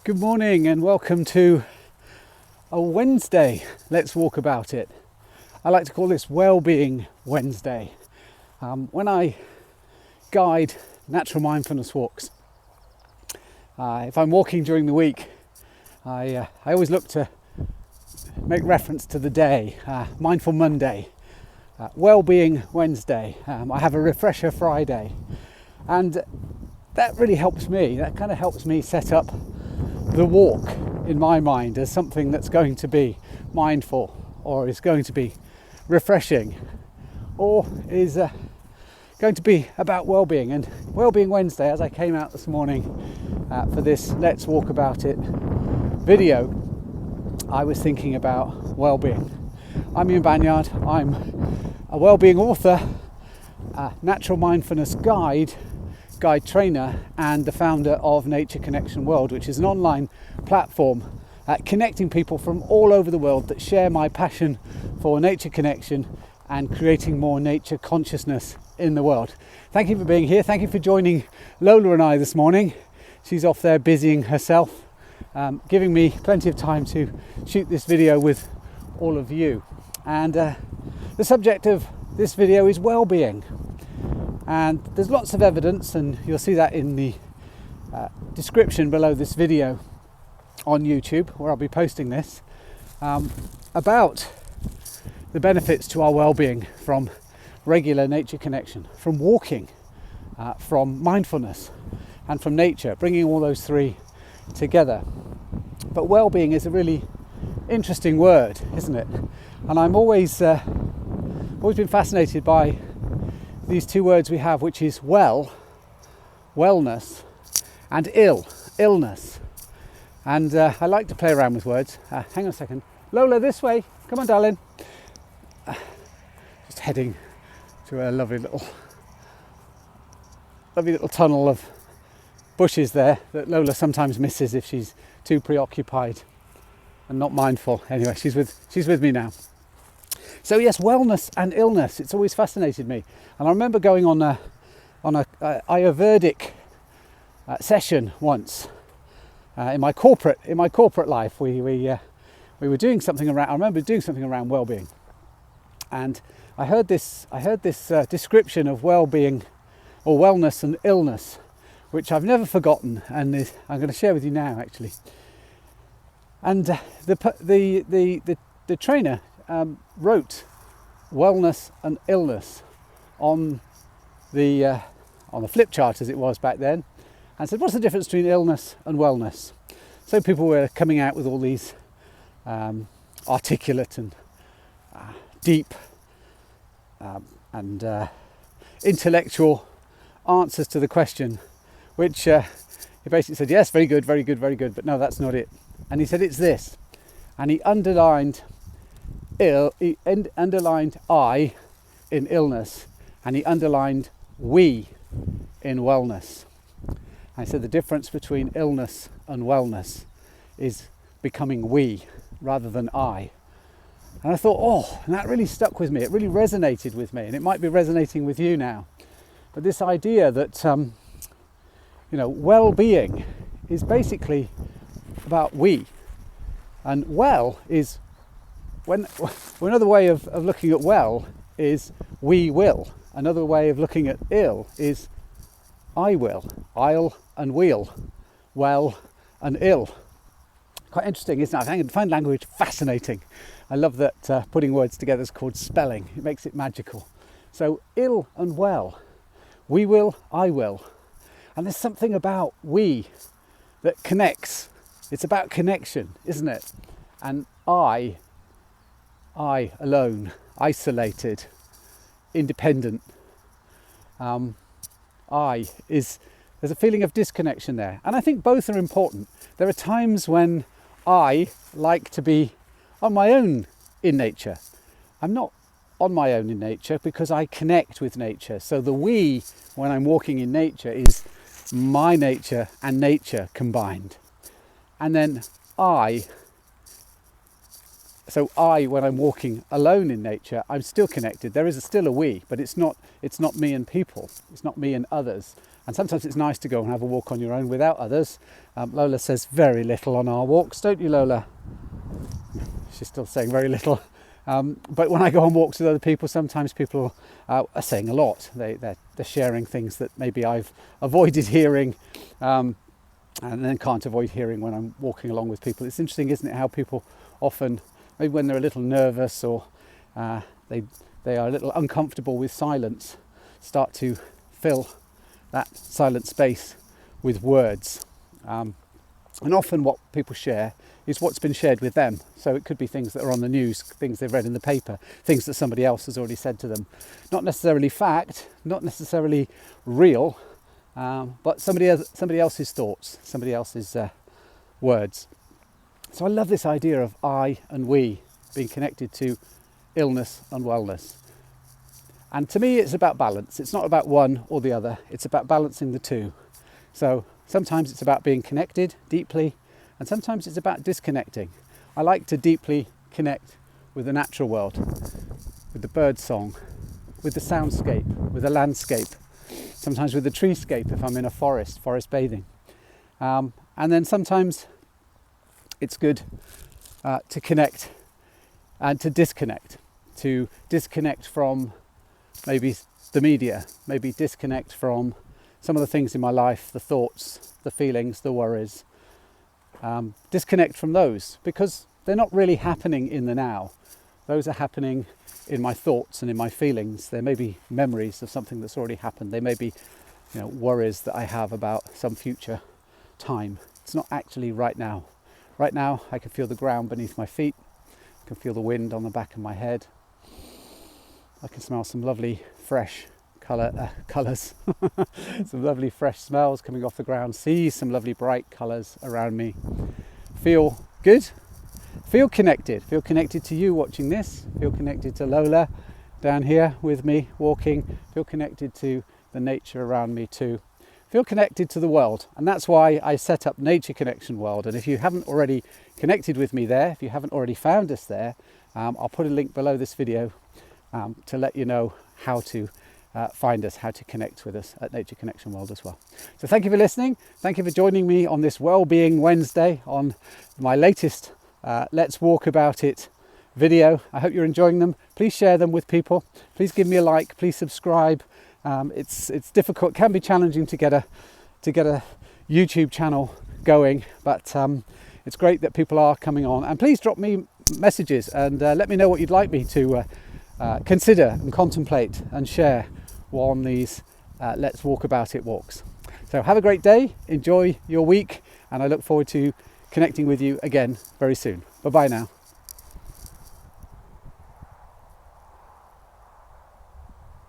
Good morning and welcome to a Wednesday. Let's walk about it. I like to call this Wellbeing Wednesday. When I guide natural mindfulness walks, if I'm walking during the week, I always look to make reference to the day, Mindful Monday, Wellbeing Wednesday. I have a Refresher Friday, and that really helps me. That kind of helps me set up the walk in my mind as something that's going to be mindful, or is going to be refreshing, or is going to be about well-being. And Wellbeing Wednesday, as I came out this morning for this Let's Walk About It video, I was thinking about well-being. I'm Ian Banyard. I'm a well-being author, a natural mindfulness guide trainer, and the founder of Nature Connection World, which is an online platform connecting people from all over the world that share my passion for nature connection and creating more nature consciousness in the world. Thank you for being here. Thank you for joining Lola and I this morning. She's off there busying herself, giving me plenty of time to shoot this video with all of you. And the subject of this video is well-being. And there's lots of evidence, and you'll see that in the description below this video on YouTube, where I'll be posting this, about the benefits to our well-being from regular nature connection, from walking, from mindfulness, and from nature, bringing all those three together. But well-being is a really interesting word, isn't it? And I'm always been fascinated by these two words we have, which is well, wellness, and illness. And I like to play around with words. Hang on a second. Lola, this way. Come on, darling. Just heading to a lovely little tunnel of bushes there that Lola sometimes misses if she's too preoccupied and not mindful. Anyway, she's with me now. So yes, wellness and illness, it's always fascinated me. And I remember going on a Ayurvedic session once in my corporate life. We were doing something around. I remember doing something around well-being, and I heard this description of well-being or wellness and illness, which I've never forgotten, and I'm going to share with you now, actually. And the trainer wrote wellness and illness on the flip chart, as it was back then, and said, what's the difference between illness and wellness? So people were coming out with all these articulate and deep and intellectual answers to the question, which he basically said, yes, very good, very good, very good, but no, that's not it. And he said, it's this. And he underlined I in illness, and he underlined we in wellness. And he said the difference between illness and wellness is becoming we rather than I. And I thought, and that really stuck with me. It really resonated with me, and it might be resonating with you now. But this idea that well-being is basically about we, and well is another way of looking at well is we will. Another way of looking at ill is I will. I'll and we'll. Well and ill. Quite interesting, isn't it? I find language fascinating. I love that putting words together is called spelling. It makes it magical. So ill and well. We will, I will. And there's something about we that connects. It's about connection, isn't it? And I alone, isolated, independent. There's a feeling of disconnection there. And I think both are important. There are times when I like to be on my own in nature. I'm not on my own in nature because I connect with nature. So the we, when I'm walking in nature, is my nature and nature combined. And then when I'm walking alone in nature, I'm still connected. There is still a we, but it's not me and people. It's not me and others. And sometimes it's nice to go and have a walk on your own without others. Lola says very little on our walks, don't you, Lola? She's still saying very little. But when I go on walks with other people, sometimes people are saying a lot. They're sharing things that maybe I've avoided hearing, and then can't avoid hearing when I'm walking along with people. It's interesting, isn't it, how people often, maybe when they're a little nervous or they are a little uncomfortable with silence, start to fill that silent space with words. And often what people share is what's been shared with them. So it could be things that are on the news, things they've read in the paper, things that somebody else has already said to them. Not necessarily fact, not necessarily real, but somebody else's thoughts, somebody else's words. So I love this idea of I and we being connected to illness and wellness. And to me, it's about balance. It's not about one or the other. It's about balancing the two. So sometimes it's about being connected deeply, and sometimes it's about disconnecting. I like to deeply connect with the natural world, with the bird song, with the soundscape, with the landscape, sometimes with the treescape if I'm in a forest bathing. And then sometimes it's good to connect and to disconnect from maybe the media, maybe disconnect from some of the things in my life, the thoughts, the feelings, the worries. Disconnect from those because they're not really happening in the now. Those are happening in my thoughts and in my feelings. There may be memories of something that's already happened. They may be, worries that I have about some future time. It's not actually right now. Right now, I can feel the ground beneath my feet. I can feel the wind on the back of my head. I can smell some lovely fresh colours, some lovely fresh smells coming off the ground, see some lovely bright colours around me. Feel good, feel connected to you watching this, feel connected to Lola down here with me walking, feel connected to the nature around me too. Feel connected to the world, and that's why I set up Nature Connection World. And if you haven't already connected with me there, if you haven't already found us there, I'll put a link below this video to let you know how to find us, how to connect with us at Nature Connection World as well. So thank you for listening. Thank you for joining me on this Wellbeing Wednesday on my latest Let's Walk About It video. I hope you're enjoying them. Please share them with people. Please give me a like. Please subscribe. It's difficult, can be challenging to get a YouTube channel going, but it's great that people are coming on. And please drop me messages and let me know what you'd like me to consider and contemplate and share on these Let's Walk About It walks. So have a great day, enjoy your week, and I look forward to connecting with you again very soon. Bye bye now.